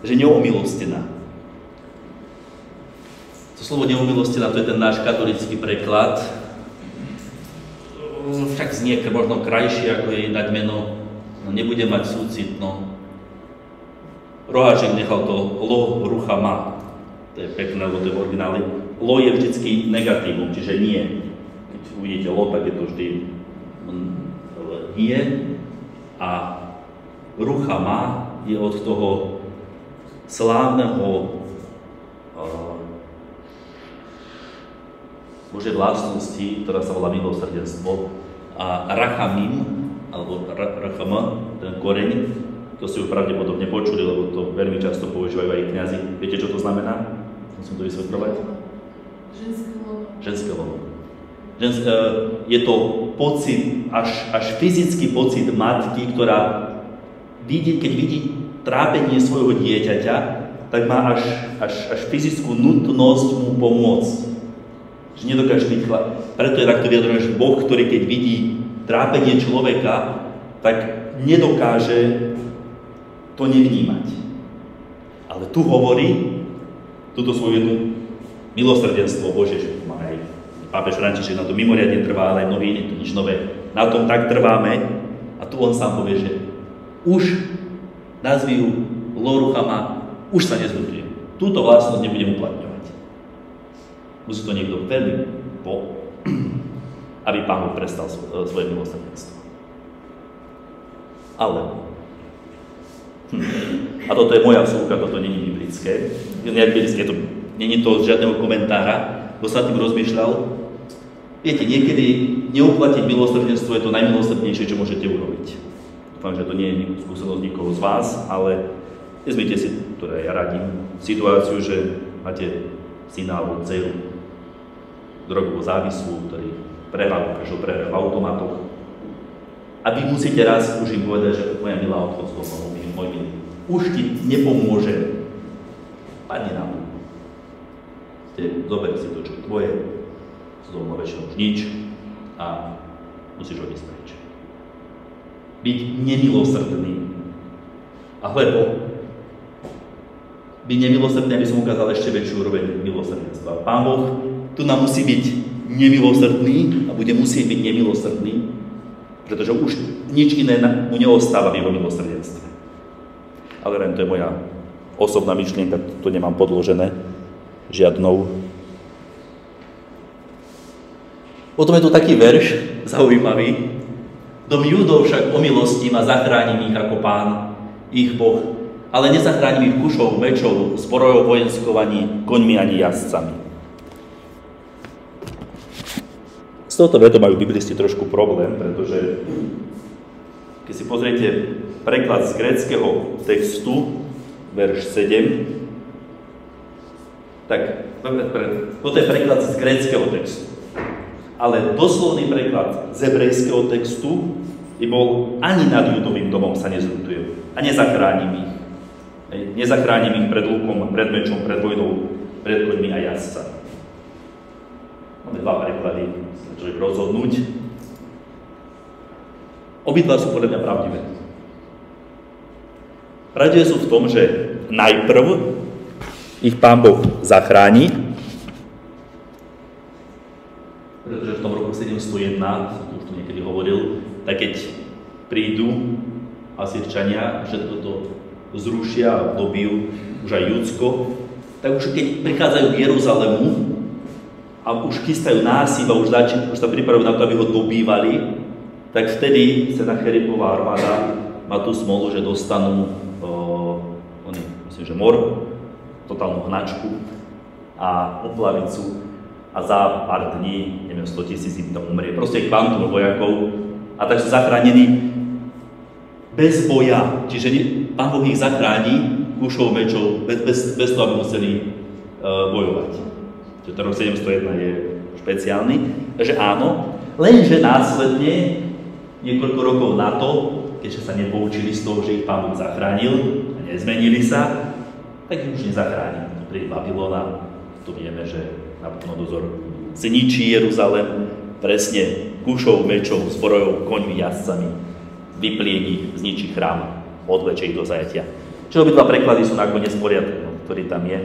Takže neomilostená. To slovo neomilostená, to je ten náš katolícky preklad. Však znie možno krajšie, ako jej dať meno, no nebude mať súcit, no. Roháček nechal to lo ruchama, to je pekné, lebo to je v origináli. Lo je vždycky negatívum, čiže nie. Keď uvidíte lo, tak je to vždy nie. A ruchama je od toho slávneho Božej vlastnosti, ktorá sa volá milosrdenstvo, a rachamim, alebo rachama, ten koreň, to si už pravdepodobne počuli, lebo to veľmi často používajú aj kňazi. Viete, čo to znamená? Musím to vysvetľovať. Ženské lovo. Je to pocit, až fyzický pocit matky, ktorá keď vidí trápenie svojho dieťaťa, tak má až fyzickú nutnosť mu pomôcť. Že nedokáže byť Preto je takto vyjadrené, že Boh, ktorý keď vidí trápenie človeka, tak nedokáže to nevnímať. Ale tu hovorí túto svoju jednu milosrdenstvo Bože, že má aj pápež František na to mimoriadne trvá, ale aj mnohí iní, to nič nové. Na tom tak trváme a tu on sám povie, že už nazví ju Loruchama, už sa nezľutuje. Túto vlastnosť nebudem uplatňovať. Musí to niekto veľmi aby Pán Boh prestal svoje milosrdenstvo. Ale a toto je moja vsúka, toto nie je biblické. Nie je to z žiadneho komentára, kto sa tým rozmýšľal. Viete, niekedy neuplatiť milosrdenstvo je to najmilosrdnejšie, čo môžete urobiť. Dúfam, že to nie je skúsenosť nikoho z vás, ale vezmite si, ktoré ja radím, situáciu, že máte syna alebo dceru, drogovo závislú, ktorý prešiel v automatoch. A vy musíte raz už im povedať, že moja milá, odchod z domu, môj milý, už ti nepomôže. Padni na mňa. Zober si to, čo je tvoje, z domu väčšinou už nič a musíš odísť preč. Byť nemilosrdný. A lebo byť nemilosrdný, aby som ukázal ešte väčšiu úroveň milosrdenstva. Pán Boh tu nám musí byť nemilosrdný a bude musieť byť nemilosrdný, pretože už nič iné mu neostáva v jeho milosrdenstve. Ale len to je moja osobná myšlienka, to nemám podložené žiadnou. Potom je tu taký verš, zaujímavý. Dom Júdov však omilostím a zachránim ich ako Pán, ich Boh, ale nezachránim ich kušou, mečou, zbrojou vojenskou ani koňmi, ani jazdcami. S touto vetou majú biblisti trošku problém, pretože keď si pozriete preklad z gréckeho textu, verš 7, tak toto je preklad z gréckeho textu. Ale doslovný preklad z hebrejského textu by bol ani nad Judovým domom sa nezľutujem a nezachránim ich. Nezachránim ich pred lukom, pred mečom, pred vojnou, pred koňmi a jazdcami. Máme dva preklady, sa človek rozhodnúť. Obidva sú podľa mňa pravdivé. Pravdivé sú v tom, že najprv ich Pán Boh zachráni, pretože v tom roku 701, som tu už to niekedy hovoril, tak keď prídu Asýrčania, všetko to zrušia a dobijú už aj Judsko, tak už keď prichádzajú k Jeruzalému a už chystajú násyp a už sa pripravujú na to, aby ho dobývali, tak vtedy Senacheribová armáda má tú smolu, že dostanú myslím, že mor, totálnu hnačku a oplavicu a za pár dní, neviem, 100 000 im tam umrie. Proste kvantum vojakov a tak sú zachránení bez boja. Čiže Pán Boh ich zachráni kúšou, mečou, bez toho, aby museli bojovať. Čiže ten rok 701 je špeciálny. Takže áno, lenže následne, niekoľko rokov na to, keďže sa nepoučili z toho, že ich Pán Boh zachránil a nezmenili sa, tak ich už nezachráni. Pri Babylona, tu vieme, že Nabuchodonozor si ničí Jeruzalém presne kúšou, mečou, zbrojou, koňmi, jazdcami, vypliení, zničí chrám, odvlečie ich do zajatia. Čiže obidva preklady sú nakoniec v poriadku, ktorý tam je.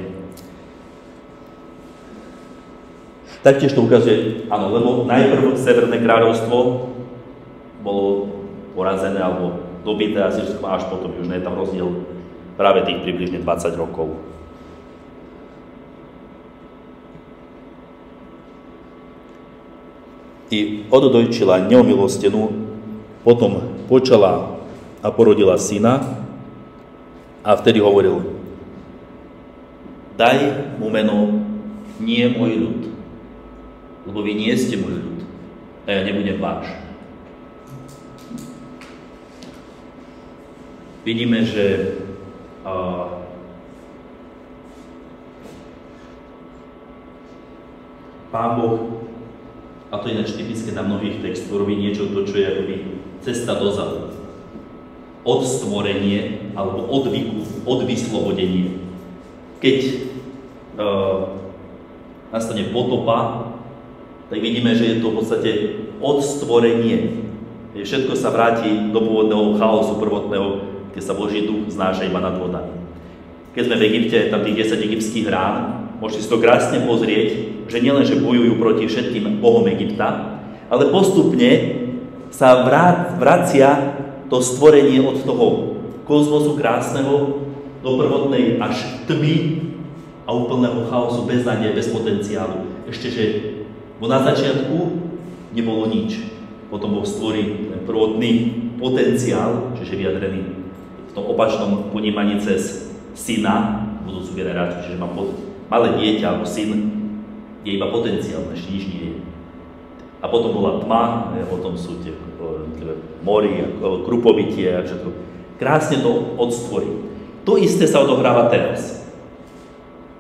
Taktiež to ukazuje, áno, lebo najprv Severné kráľovstvo bolo porazené alebo dobité Asýrskom, až potom Južné, tam rozdiel práve tých približne 20 rokov. I oddojčila neomilostenú, potom počala a porodila syna a vtedy hovoril: daj mu meno nie môj ľud, lebo vy nie ste môj ľud a ja nebudem váš. Vidíme, že Pán Boh, a to je ináč typické na mnohých textoch, robí niečo to, čo je akoby cesta dozadu. Od stvorenie alebo od vyslobodenie. Keď nastane potopa, tak vidíme, že je to v podstate od stvorenie. Všetko sa vráti do pôvodného chaosu prvotného, keď sa Boží duch znáša iba nad vodami. Keď sme v Egypte, tam tých 10 egyptských rán, môžete si to krásne pozrieť, že nielen, že bojujú proti všetkým bohom Egypta, ale postupne sa vracia to stvorenie od toho kozmosu krásneho do prvotnej až tmy a úplného chaosu, bez nádeje, bez potenciálu. Ešte, že na začiatku nebolo nič. Potom Boh stvorí ten prvotný potenciál, čiže vyjadrený v tom opačnom ponímaní cez syna, budúcu generáciu, čiže má malé dieťa alebo syn, je iba potenciál, ešte nič nie je. A potom bola tma, a potom sú tie mori, krupobytie a všetko. Krásne to odstvorí. To isté sa odohráva teraz.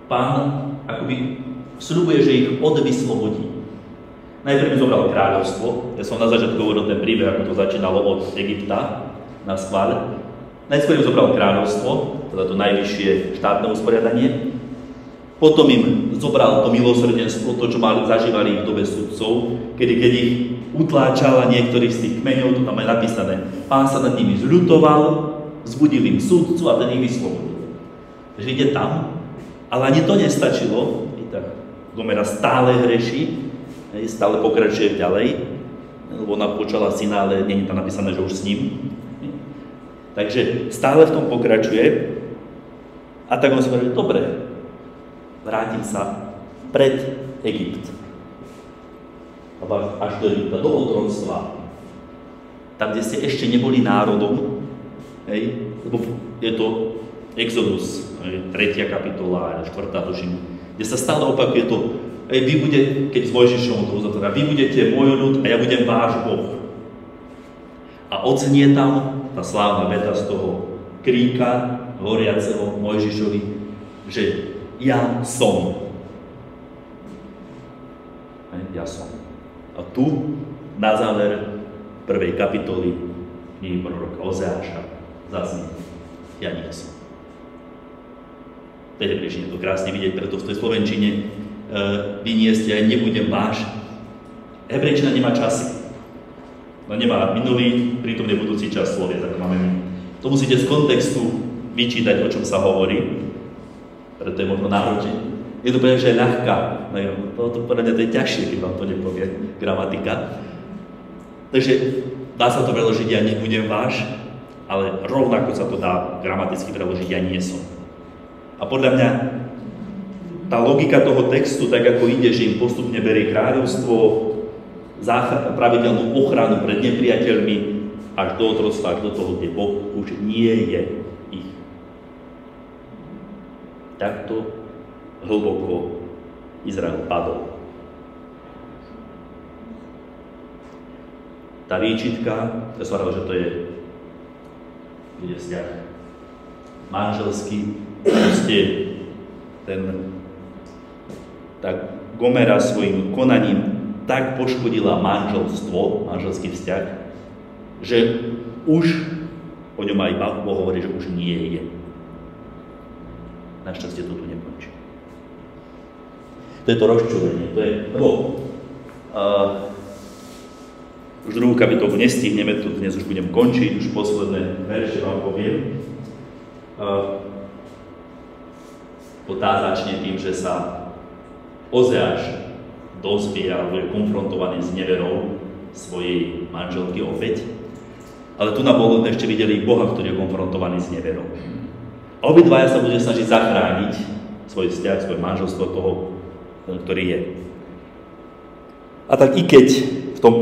Pán akoby sľubuje, že ich odvyslobodí. Najprv mi zobral kráľovstvo. Ja som na začiatku hovoril ten príbeh, ako to začínalo od Egypta na schvál. Najskôr im zobral kráľovstvo, teda to najvyššie štátne usporiadanie. Potom im zobral to milosrdenstvo, to, čo zažívali v dobe sudcov, keď ich utláčala niektorých z tých kmeňov, to tam je napísané. Pán sa nad nimi zľutoval, vzbudil im sudcu a ten ich vyslobodil. Takže ide tam, ale ani to nestačilo. I tak Gomera stále hreší, stále pokračuje ďalej, lebo ona počala syna, ale nie je tam napísané, že už s ním. Takže stále v tom pokračuje a tak on si povie, dobre, vrátim sa pred Egypt. Až do Egypta, do otroctva. Tam, kde ste ešte neboli národom, lebo je to Exodus, 3. kapitola, 4. tuším, kde sa stále opakuje to, vy budete, keď s Mojžišom to uzatvára, vy budete môj ľud a ja budem váš Boh. A odznie tam tá slávna veta z toho kríka horiaceho Mojžišovi, že ja som. Ja som. A tu, na záver 1. kapitoly knihy proroka Ozeáša, zaznie, ja nie som. To je to krásne vidieť, preto v tej slovenčine vyniesť, ja nebudem váš. Hebrejčina nemá časy. No nemá minulý, prítomne budúci čas slovie, tak máme my. To musíte z kontextu vyčítať, o čom sa hovorí. Preto je možno náročné. Je to povedať, že je ľahká. No, to podľa mňa to je ťažšie, keď vám to nepovie gramatika. Takže dá sa to preložiť, ja nebudem váš, ale rovnako sa to dá gramaticky preložiť, ja nie som. A podľa mňa tá logika toho textu, tak ako ide, že im postupne berie kráľovstvo, pravidelnú ochranu pred nepriateľmi až do otroctva, až do toho, kde Boh už nie je ich. Takto hlboko Izrael padol. Tá výčitka, ja som hovoril, že to je vzťah manželský, proste tá Gomera svojim konaním tak poškodila manželský vzťah, že už o ňom aj Boh hovorí, že už nie je. Našťastie to tu nekončí. To je to rozčúlenie, to je, už druhú kapitolu nestihneme, tu dnes už budem končiť, už posledné verše vám poviem. Tá začne tým, že sa Ozeáš dozvie alebo je konfrontovaný s neverou svojej manželky opäť. Ale tu na Bohu ešte videli Boha, ktorý je konfrontovaný s neverou. A obidvaja sa bude snažiť zachrániť svoj vzťah, svoje manželstvo toho, ktorý je. A tak i keď v tom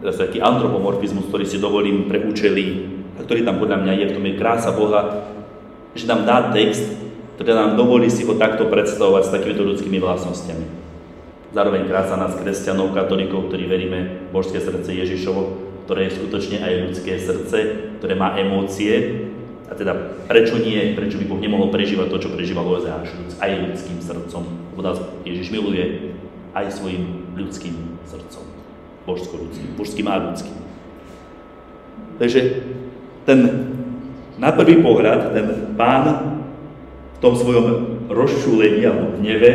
taký antropomorfizmus, ktorý si dovolím pre účely, a ktorý tam podľa mňa je, v tom je krása Boha, že nám dá text, ktorý nám dovolí si ho takto predstavovať s takýmito ľudskými vlastnosťami. Zároveň krása nás kresťanov, katolíkov, ktorí veríme v božské srdce Ježišovo, ktoré je skutočne aj ľudské srdce, ktoré má emócie. A teda prečo nie, prečo by Boh nemohol prežívať to, čo prežíval Ozeáš aj ľudským srdcom. Lebo nás Ježiš miluje aj svojim ľudským srdcom. Božským a ľudským. Takže na prvý pohľad ten Pán v tom svojom rozčúlení alebo hneve,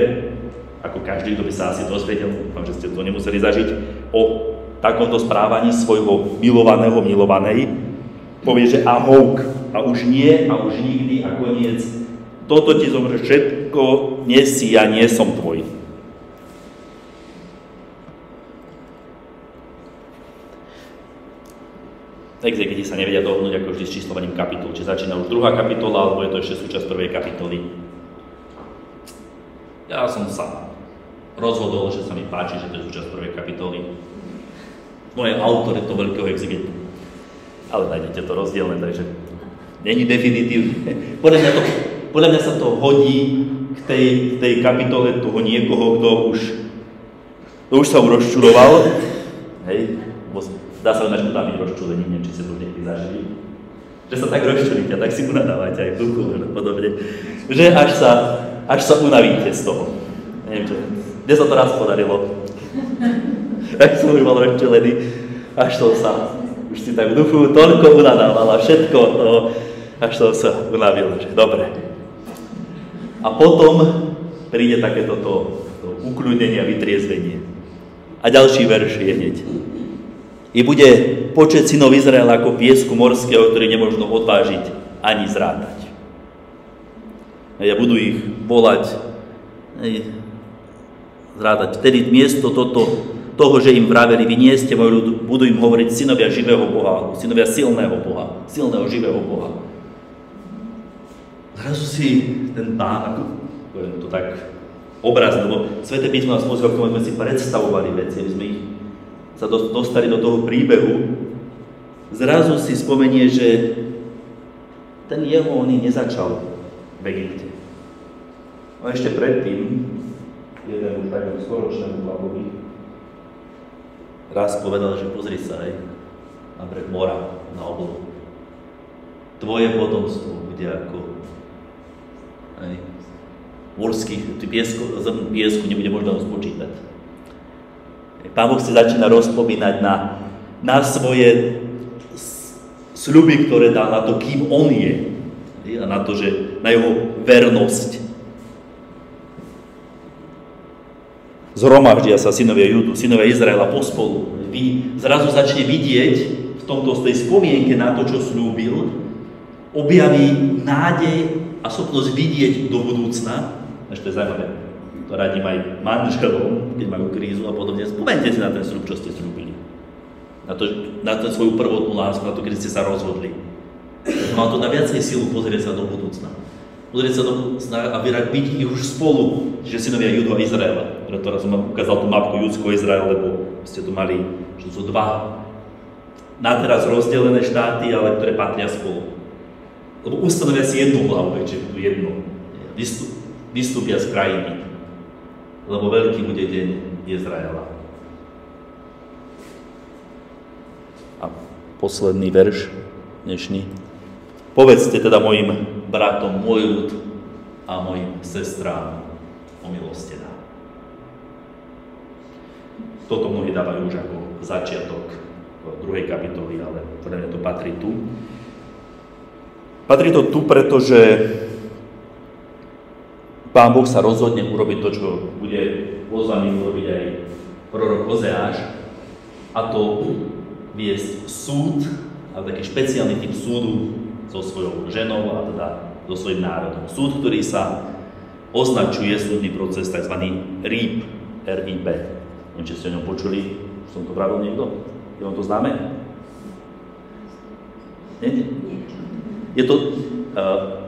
ako každý, kto by sa asi dozvedel, dúfam, že ste to nemuseli zažiť, o takomto správaní svojho milovaného, milovanej, povie, že ahouk, a už nie, a už nikdy, a koniec, toto ti zomre všetko, nie si, ja nie som tvoj. Exegeti sa nevedia dohodnúť ako vždy s číslovaním kapitol, či začína už druhá kapitola, alebo je to ešte súčasť prvej kapitoly. Ja som sa rozhodol, že sa mi páči, že to je súčasť prvej kapitoly. Moje autoritou veľkého exegetu. Ale nájdete to rozdielne, takže není definitívne. Podľa mňa sa to hodí k tej kapitole toho niekoho, kto už sa rozčuloval Hej? Dá sa ináč unaviť rozčúlením, neviem, či ste to už niekedy zažili. Že sa tak rozčulíte, tak si unadávate aj v duchu, podobne. Že až sa unavíte z toho. Neviem čo, kde sa to raz podarilo. Tak som už bol rozčulený, až som sa už si tak v duchu toľko unadával a všetko to, až som sa unavil, že dobre. A potom príde takéto to ukľudnenie a vytriezvenie. A ďalší verš je hneď. I bude počet synov Izraela ako piesku morského, ktorý nemožno odvážiť ani zrátať. A budú ich volať, zrátať. Vtedy miesto toho, že im vraveli, vy nie ste môj ľud, budú im hovoriť synovia živého Boha, synovia silného Boha, silného živého Boha. Zrazu si ten Pán, ako poviem to tak obrazne, lebo Sväté písmo nás pozýva k tomu, sme si predstavovali veci, aby sme ich sa dostali do toho príbehu, zrazu si spomenie, že ten jeho oný nezačal v Egypte. A ešte predtým, jeden už takom skoročnému chlapovi raz povedal, že pozri sa aj na breh mora, na oblohu. Tvoje potomstvo bude ako morských, piesku nebude možno spočítať. Pán Boh si začína rozpomínať na svoje sľuby, ktoré dal, na to, kým on je. A na to, že na jeho vernosť. Zhromaždia sa synovia Judu, synovia Izraela pospolu. Vy zrazu začne vidieť v tej spomienke na to, čo slúbil, objaví nádej a schopnosť vidieť do budúcna. Ešte je zaujímavé, to radím aj manželom, keď majú krízu a podobne. Spomeňte si na ten sľub, čo ste slúbili. Na tú svoju prvotnú lásku, na to, keď ste sa rozhodli. Má to na viacej silu pozrieť sa do budúcna. Pozrieť sa do budúcna a byť ich už spolu, že synovia Judu a Izraela. Preto raz som vám ukázal tú mapku Judsko-Izrael, lebo ste tu mali, že sú dva na teraz rozdelené štáty, ale ktoré patria spolu. Lebo ustanovia si jednu hlavu, čiže budú jedno. Vystúpia z krajiny, lebo veľký bude deň Izraela. A posledný verš dnešný. Povedzte teda mojim bratom, môj ľud a mojim sestrám o milostená. Toto mnohí dávajú už ako začiatok druhej kapitoly, ale pre mňa to patrí tu. Patrí to tu, pretože Pán Boh sa rozhodne urobiť to, čo bude pozvaný urobiť aj prorok Ozeáš, a to viesť súd, ale taký špeciálny typ súdu so svojou ženou a teda so svojím národom. Súd, ktorý sa označuje súdny proces tzv. RIB, R-I-B. Neviem, či ste o ňom počuli, som to pravil niekto? Je vám to známe? Nie? Je to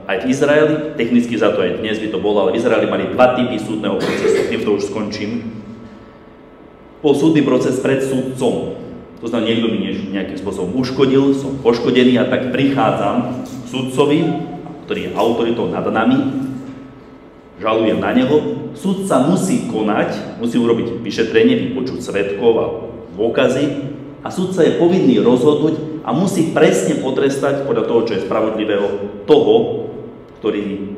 aj v Izraeli, technicky za to aj dnes by to bolo, ale v Izraeli mali dva typy súdneho procesu, týmto už skončím. Bol súdny proces pred súdcom. To znamená, niekto mi nejakým spôsobom uškodil, som poškodený a tak prichádzam k súdcovi, ktorý je autoritou nad nami, žalujem na neho. Súdca musí konať, musí urobiť vyšetrenie, vypočuť svedkov a dôkazy a súdca je povinný rozhodnúť a musí presne potrestať podľa toho, čo je spravodlivého, toho, ktorý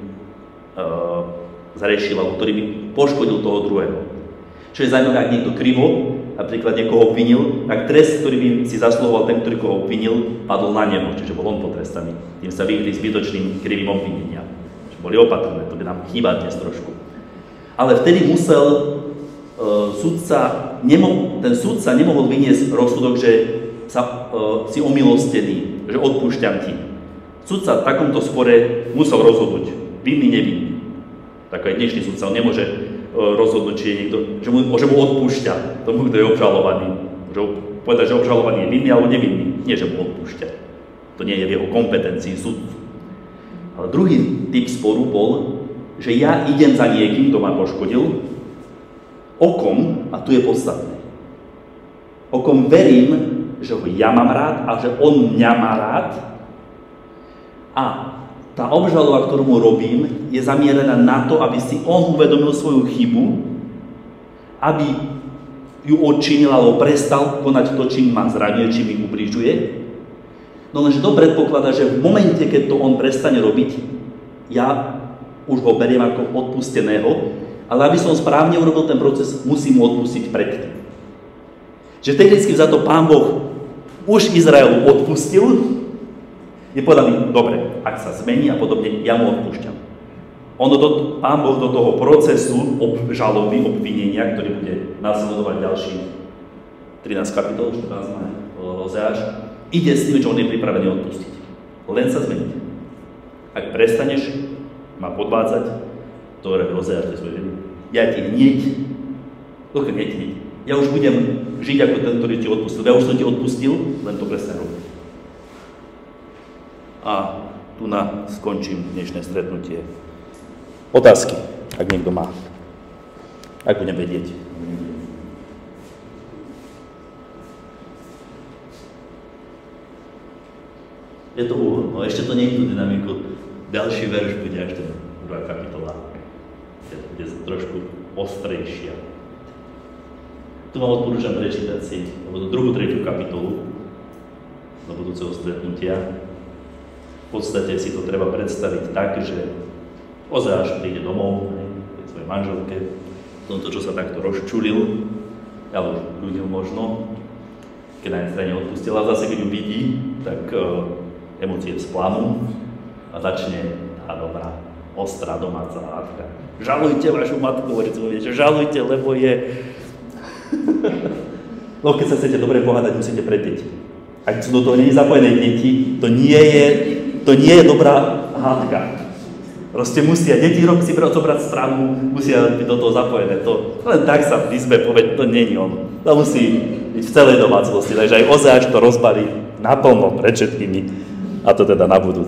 zrešil, alebo ktorý by poškodil toho druhého. Čo je zaujímavé, ak niekto krivo, napríklad niekoho obvinil, tak trest, ktorý by si zasluhoval ten, ktorý koho obvinil, padol na neho, čiže bol on potrestaný. Tým sa vyhli zbytočným krivým obvineniam. Čiže boli opatrné, to by nám chýba dnes trošku. Ale vtedy musel ten sudca nemohol vyniesť rozsudok, že si omilostený, že odpúšťam ti. Sudca v takomto spore musel rozhodnúť, vinný, nevinný. Tak aj dnešný sudca nemôže rozhodnúť, či je niekto, že mu odpúšťa tomu, kto je obžalovaný. Môže povedať, že obžalovaný je vinný alebo nevinný. Nie, že mu odpúšťa. To nie je v jeho kompetencii sudcu. Ale druhý typ sporu bol, že ja idem za niekým, kto ma poškodil, okom, a tu je podstatné, okom verím, že ho ja mám rád a že on mňa má rád, a tá obžaloba, ktorú mu robím, je zamierená na to, aby si on uvedomil svoju chybu, aby ju odčinil alebo prestal konať to, čím ma zraňuje, čím mi ubližuje. No lenže to predpokladá, že v momente, keď to on prestane robiť, ja už ho beriem ako odpusteného, ale aby som správne urobil ten proces, musím mu odpustiť predtým. Že technicky za to Pán Boh už Izraelu odpustil, je povedaný, dobre, ak sa zmení a podobne, ja mu odpúšťam. Pán Boh do toho procesu žaloby, obvinenia, ktorý bude nasledovať ďalších 13 kapitol, 14 máme Ozeáš, ide s tým, čo on je pripravený odpustiť. Len sa zmeniť. Ak prestaneš ma podvádzať, to hovorí Ozeáš, to je svoj ženy, ja ti hneď, ja už budem žiť ako ten, ktorý ti odpustil. Ja už som ti odpustil, len to prestaň robiť. A tu skončím dnešné stretnutie. Otázky, ak niekto má. Ak budem vedieť. Je to no ešte to nie je tú dynamiku. Ďalší verš bude až ten 2. kapitola. Je trošku ostrejšia. Tu vám odporúčam prečítať si tú 2. 3. kapitolu do budúceho stretnutia. V podstate si to treba predstaviť tak, že Ozeáš príde domov k svojej manželke, tomto, čo sa takto rozčulil, alebo ľudil možno, keď na jednej strane odpustil, a zase keď ju vidí, tak emócie vzplanú a začne tá dobrá, ostrá domáca hádka. Žalujte vašu matku, hovorí človek, žalujte, lebo je... No keď sa chcete dobre pohádať, musíte pred deti. Ak sú do toho nie zapojené deti, to nie je dobrá hádka. Proste musia deti si zobrať stranu, musia byť do toho zapojené. To len tak sa v izbe povedať, to nie je on. To musí byť v celej domácnosti. Takže aj Ozeáš to rozbalí naplno pred všetkými, a to teda na budúce.